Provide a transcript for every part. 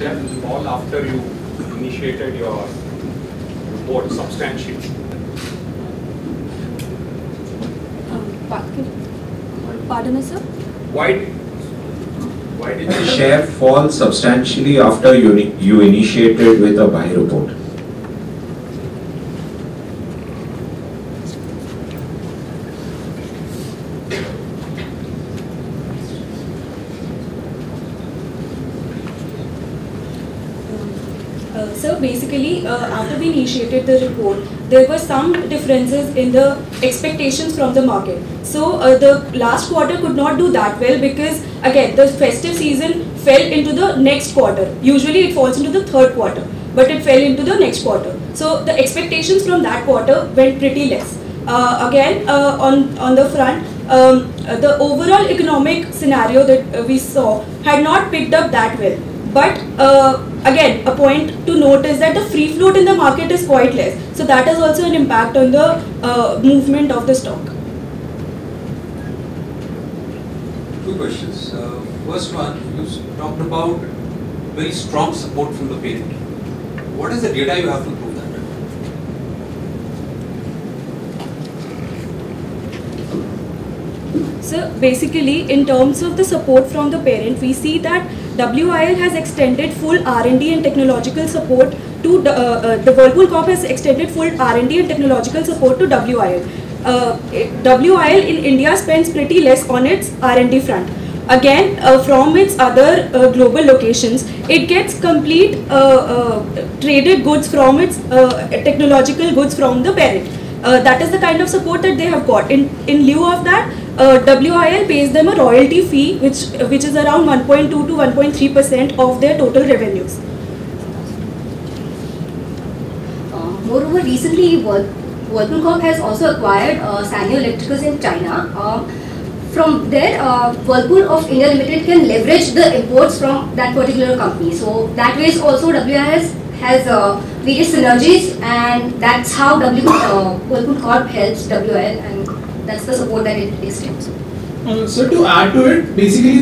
share fall after you initiated your report substantially? Pardon me, sir? Why did the share fall substantially after you initiated with a buy report? So basically, after we initiated the report, there were some differences in the expectations from the market. So the last quarter could not do that well because again the festive season fell into the next quarter. Usually it falls into the third quarter, but it fell into the next quarter. So the expectations from that quarter went pretty less. On the front, the overall economic scenario that we saw had not picked up that well. But again, a point to note is that the free float in the market is quite less. So that has also an impact on the movement of the stock. Two questions. First one, you talked about very strong support from the parent. What is the data you have to prove that? So basically, in terms of the support from the parent, we see that WIL has extended full R&D and technological support to the Whirlpool Corp has extended full R&D and technological support to WIL. WIL in India spends pretty less on its R&D front. Again, from its other global locations, it gets complete traded goods from its technological goods from the parent. That is the kind of support that they have got. In lieu of that, WIL pays them a royalty fee which is around 1.2 to 1.3% of their total revenues. Moreover, recently Whirlpool Corp has also acquired Sanyo Electricals in China. From there, Whirlpool of India Limited can leverage the imports from that particular company. So that way also WIL has various synergies, and that's how Whirlpool Corp helps WIL, and that's the support that it extends. So to add to it, basically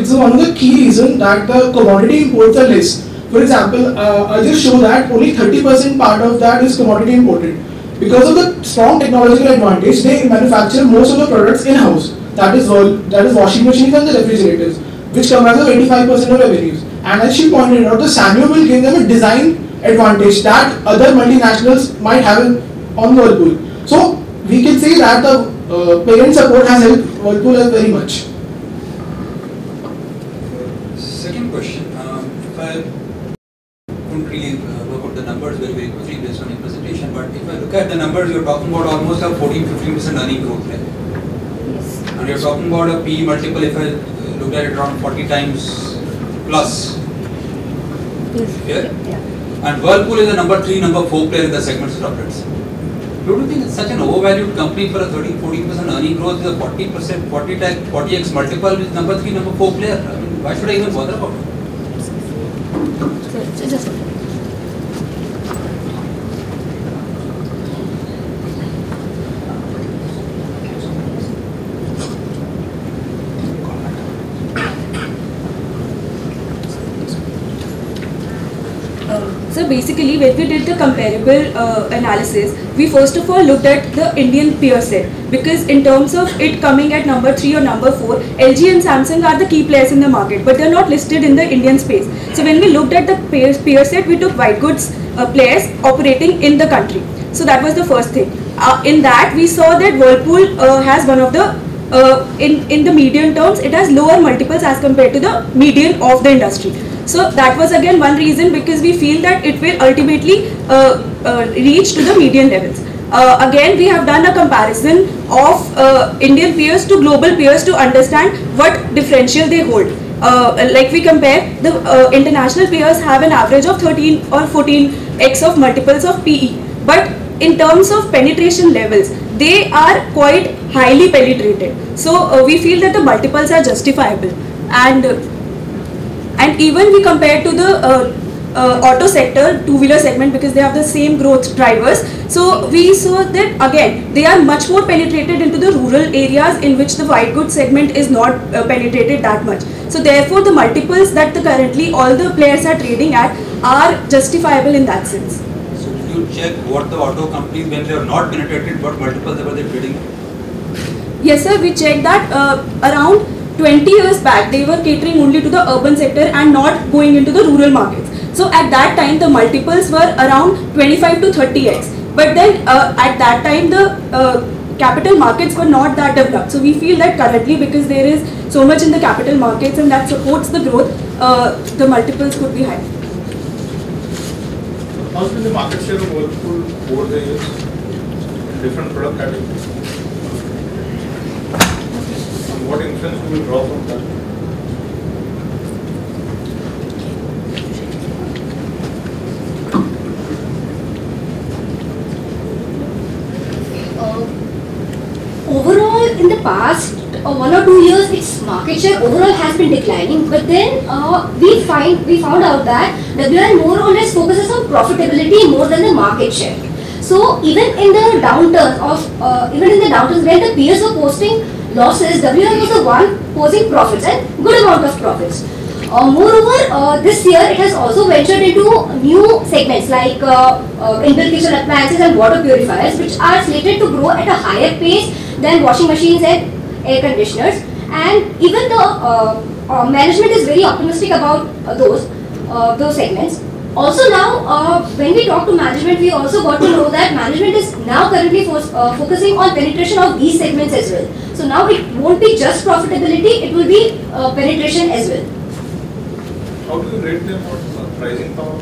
it's one of the key reasons that the commodity imports are less. For example, I just show that only 30% part of that is commodity imported. Because of the strong technological advantage, they manufacture most of the products in-house. That is washing machines and the refrigerators, which comprise of 85% of revenues. And as she pointed out, the Sanyo will give them a design advantage that other multinationals might have on Whirlpool. So we can say that the parent support has helped Whirlpool very much. Second question, if I couldn't really work out the numbers very quickly based on your presentation, but if I look at the numbers, you're talking about almost a 14-15% earning growth, right? Yes. And you're talking about a PE multiple, if I look at it, around 40 times plus. Yes. Yeah? And Whirlpool is the number 3, number 4 player in the segments of tablets. Don't you think it's such an overvalued company for a 13-14% earning growth with a 40x multiple with number 3, number 4 player? I mean, why should I even bother about it? So basically, when we did the comparable analysis, we first of all looked at the Indian peer set, because in terms of it coming at number 3 or number 4, LG and Samsung are the key players in the market, but they are not listed in the Indian space. So when we looked at the peer set, we took white goods players operating in the country. So that was the first thing. In that, we saw that Whirlpool has one of the in the median terms, it has lower multiples as compared to the median of the industry. So that was again one reason, because we feel that it will ultimately reach to the median levels. Again, we have done a comparison of Indian peers to global peers to understand what differential they hold. Like we compare, the international peers have an average of 13 or 14x of multiples of PE. But in terms of penetration levels, they are quite highly penetrated. So we feel that the multiples are justifiable. And even we compare to the auto sector, two-wheeler segment, because they have the same growth drivers. So we saw that again they are much more penetrated into the rural areas in which the white goods segment is not penetrated that much. So therefore the multiples that currently all the players are trading at are justifiable in that sense. So did you check what the auto companies, when they are not penetrated, what multiples they were trading? Yes sir, we checked that around 20 years back they were catering only to the urban sector and not going into the rural markets. So at that time the multiples were around 25 to 30x. But then at that time the capital markets were not that developed. So we feel that currently, because there is so much in the capital markets and that supports the growth, the multiples could be high. How's been the market share of Whirlpool over the years in different product categories? And what inference do we draw from that? Overall, in the past 1 or 2 years, its market share overall has been declining. But then we found out that WL more or less focuses on profitability more than the market share. So even in the downturns when the peers were posting losses, WL was the one posing profits and good amount of profits. Moreover, this year it has also ventured into new segments like inbuilt kitchen appliances and water purifiers, which are slated to grow at a higher pace than washing machines and air conditioners. And even the management is very optimistic about those segments. Also now, when we talk to management, we also got to know that management is now currently focusing on penetration of these segments as well. So now it won't be just profitability, it will be penetration as well. How do you rate them on pricing power?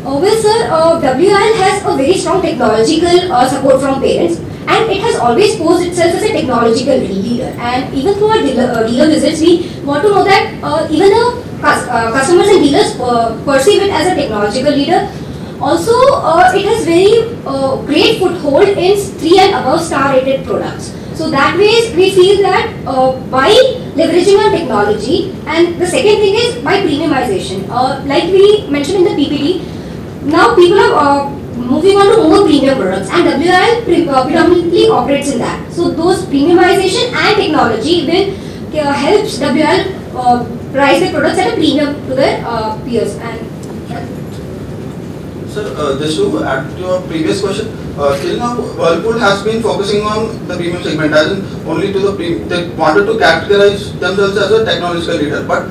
Well sir, WL has a very strong technological support from parents, and it has always posed itself as a technological leader. And even through our dealer visits, we want to know that even the customers and dealers perceive it as a technological leader. Also, it has very great foothold in 3 and above star rated products. So that way we feel that by leveraging on technology, and the second thing is by premiumization. Like we mentioned in the PPT, now people are moving on to more premium products, and WL predominantly operates in that. So those premiumization and technology will help WL price their products at a premium to their peers. And sir, just to add to your previous question, till now Whirlpool has been focusing on the premium segment, as in only to the they wanted to categorize themselves as a technological leader. But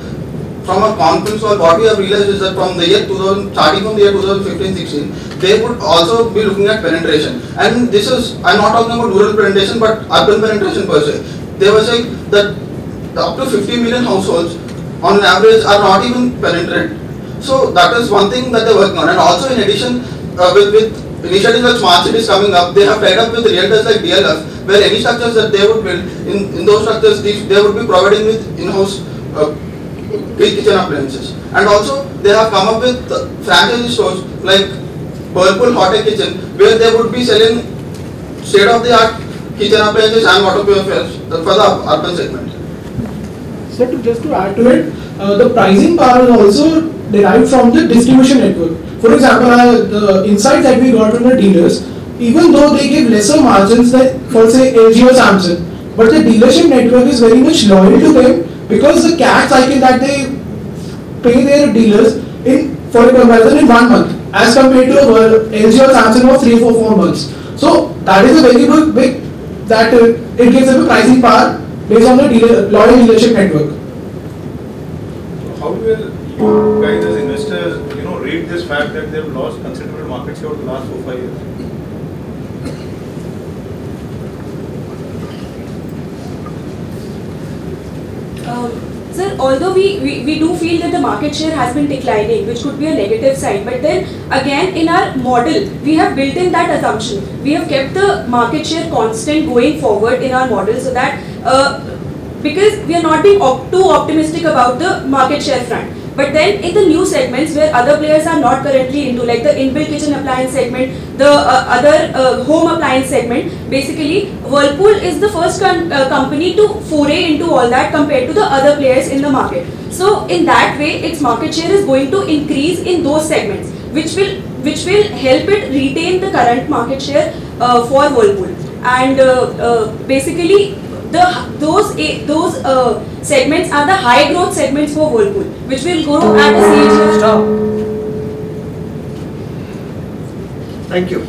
from a conference call, what we have realized is that from the year 2000, starting from the year 2015-16, they would also be looking at penetration. And this is, I'm not talking about rural penetration, but urban penetration per se. They were saying that up to 50 million households on an average are not even penetrated. So that is one thing that they're working on. And also in addition, with initiatives like smart cities coming up, they have tied up with realtors like DLF, where any structures that they would build, in those structures, they would be providing with in-house kitchen appliances. And also they have come up with franchise stores like Whirlpool Hot Tech Kitchen, where they would be selling state-of-the-art kitchen appliances and water purifiers for the urban segment. So just to add to it, the pricing power is also derived from the distribution network. For example, the insights that we got from the dealers, even though they give lesser margins than for say LG or Samsung, but the dealership network is very much loyal to them, because the cash cycle that they pay their dealers in, for comparison, in 1 month, as compared to LG or Samsung of 3, 4 months. So that is a very big that it gives them a pricing power based on the loyal dealership network. How do you guys as investors, read this fact that they've lost considerable market share over the last 4-5 years? Sir, although we do feel that the market share has been declining, which could be a negative sign, but then again in our model, we have built in that assumption. We have kept the market share constant going forward in our model, so that because we are not being too optimistic about the market share front. But then in the new segments where other players are not currently into, like the inbuilt kitchen appliance segment, the other home appliance segment, basically Whirlpool is the first company to foray into all that compared to the other players in the market. So in that way, its market share is going to increase in those segments, which will help it retain the current market share for Whirlpool. And basically, those segments are the high growth segments for Whirlpool, which will grow at a CAGR. Stop. Thank you.